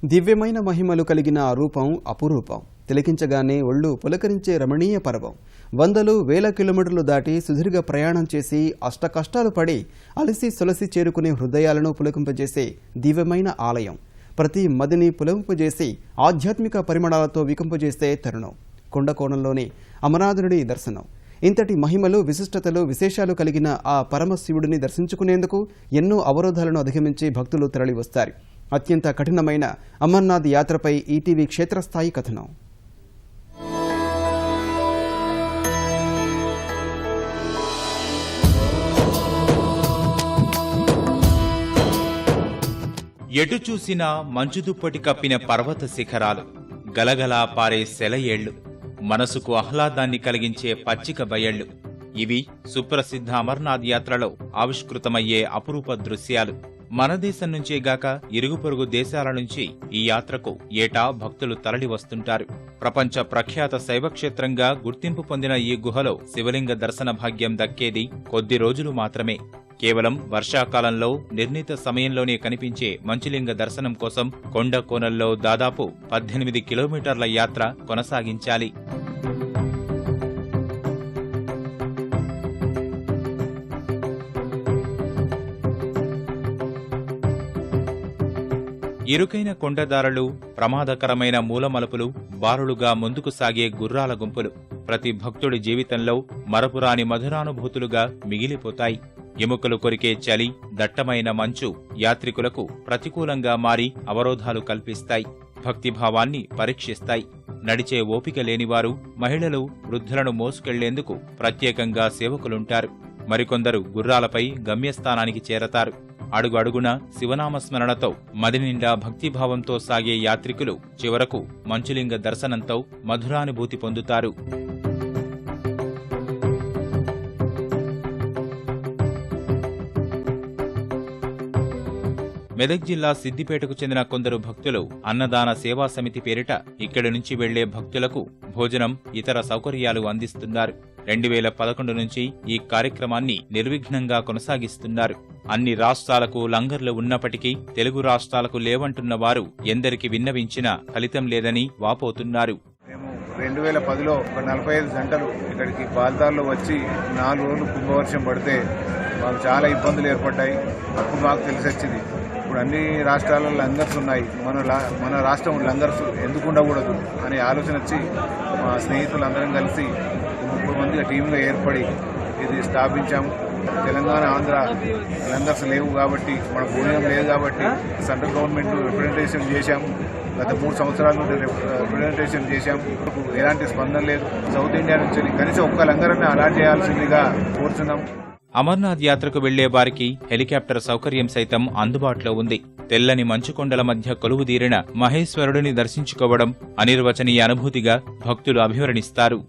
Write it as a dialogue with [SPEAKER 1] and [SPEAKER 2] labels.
[SPEAKER 1] దివ్యమైన మహిమలు కలిగిన ఆ రూపం అపురూపం. తిలకించగానే ఒళ్ళు పులకరించే రమణీయ పర్వం. వందలు వేల కిలోమీటర్లు దాటి సుదీర్ఘ ప్రయాణం చేసి అష్టకష్టాలు పడి అలసి సొలసి చేరుకునే హృదయాలను పులకింపజేసే దివ్యమైన ఆలయం. ప్రతి మదిని పులకింపజేసి ఆధ్యాత్మిక పరిమళాలతో వికంపజేసే తరుణం కొండకోణంలోని అమరనాథుడి దర్శనం. ఇంతటి మహిమలు, విశిష్టతలు, విశేషాలు కలిగిన ఆ పరమశివుడిని దర్శించుకునేందుకు ఎన్నో అవరోధాలను అధిగమించి భక్తులు తరలివస్తారు. అత్యంత కఠినమైన అమర్నాథ్ యాత్రపై ఈటీవీ క్షేత్రస్థాయి కథనం.
[SPEAKER 2] ఎటు చూసినా మంచుదుప్పటి కప్పిన పర్వత శిఖరాలు, గలగలా పారే సెలయేళ్లు, మనసుకు ఆహ్లాదాన్ని కలిగించే పచ్చిక బయళ్లు. ఇవి సుప్రసిద్ధ అమర్నాథ్ యాత్రలో ఆవిష్కృతమయ్యే అపురూప దృశ్యాలు. మన దేశం నుంచే గాక ఇరుగు పొరుగు దేశాల నుంచి ఈ యాత్రకు ఏటా భక్తులు తరలి వస్తుంటారు. ప్రపంచ ప్రఖ్యాత శైవక్షేత్రంగా గుర్తింపు పొందిన ఈ గుహలో శివలింగ దర్శన భాగ్యం దక్కేది కొద్ది రోజులు మాత్రమే. కేవలం వర్షాకాలంలో నిర్ణీత సమయంలోనే కనిపించే మంచులింగ దర్శనం కోసం కొండ కోనల్లో దాదాపు 18 కిలోమీటర్ల యాత్ర కొనసాగించాలి. ఇరుకైన కొండదారులు, ప్రమాదకరమైన మూలమలుపులు, బారులుగా ముందుకు సాగే గుర్రాల గుంపులు ప్రతి భక్తుడి జీవితంలో మరపురాని మధురానుభూతులుగా మిగిలిపోతాయి. ఎముకలు కొరికే చలి, దట్టమైన మంచు యాత్రికులకు ప్రతికూలంగా మారి అవరోధాలు కల్పిస్తాయి, భక్తిభావాన్ని పరీక్షిస్తాయి. నడిచే ఓపిక లేనివారు, మహిళలు, వృద్ధులను మోసుకెళ్లేందుకు ప్రత్యేకంగా సేవకులుంటారు. మరికొందరు గుర్రాలపై గమ్యస్థానానికి చేరతారు. అడుగు అడుగున శివనామస్మరణతో మదినిండా భక్తిభావంతో సాగే యాత్రికులు చివరకు మంచులింగ దర్శనంతో మధురానుభూతి పొందుతారు. మెదక్ జిల్లా సిద్దిపేటకు చెందిన కొందరు భక్తులు అన్నదాన సేవా సమితి పేరిట ఇక్కడి నుంచి వెళ్లే భక్తులకు భోజనం, ఇతర సౌకర్యాలు అందిస్తున్నారు. 2011 నుంచి ఈ కార్యక్రమాన్ని నిర్విఘ్నంగా కొనసాగిస్తున్నారు. అన్ని రాష్ట్రాలకు లంగర్లు ఉన్నప్పటికీ తెలుగు రాష్ట్రాలకు లేవంటున్న వారు ఎందరికి విన్నవించినా ఫలితం లేదని వాపోతున్నారు.
[SPEAKER 3] 2010లో ఒక 45 గంటలు ఇక్కడికి బాల్తార్లో వచ్చి 4 రోజులు కుంభవర్షం పడితే మాకు చాలా ఇబ్బందులు ఏర్పడ్డాయి. అప్పుడు మాకు తెలిసి వచ్చింది ఇప్పుడు అన్ని రాష్ట్రాలలో లంగర్స్ ఉన్నాయి, మన రాష్ట్రం లంగర్స్ ఎందుకు ఉండకూడదు అనే ఆలోచన వచ్చి మా స్నేహితులందరం కలిసి 30 మందిగా టీంగా ఏర్పడి ఇది స్థాపించాము. తెలంగాణ, ఆంధ్ర లంగర్స్ లేవు కాబట్టి, మన భూమియం లేదు కాబట్టి సెంట్రల్ గవర్నమెంట్ రిప్రజెంటేషన్ చేశాము. గత 3 సంవత్సరాల నుండి రిప్రజెంటేషన్ చేశాము. ఎలాంటి స్పందన లేదు. సౌత్ ఇండియా నుంచి కనీసం ఒక్క లంగర్ని అలాట్ చేయాల్సిందిగా కోరుతున్నాం.
[SPEAKER 2] అమర్నాథ్ యాత్రకు వెళ్లే వారికి హెలికాప్టర్ సౌకర్యం సైతం అందుబాటులో ఉంది. తెల్లని మంచుకొండల మధ్య కొలువుదీరిన మహేశ్వరుడిని దర్శించుకోవడం అనిర్వచనీయ అనుభూతిగా భక్తులు అభివర్ణిస్తారు.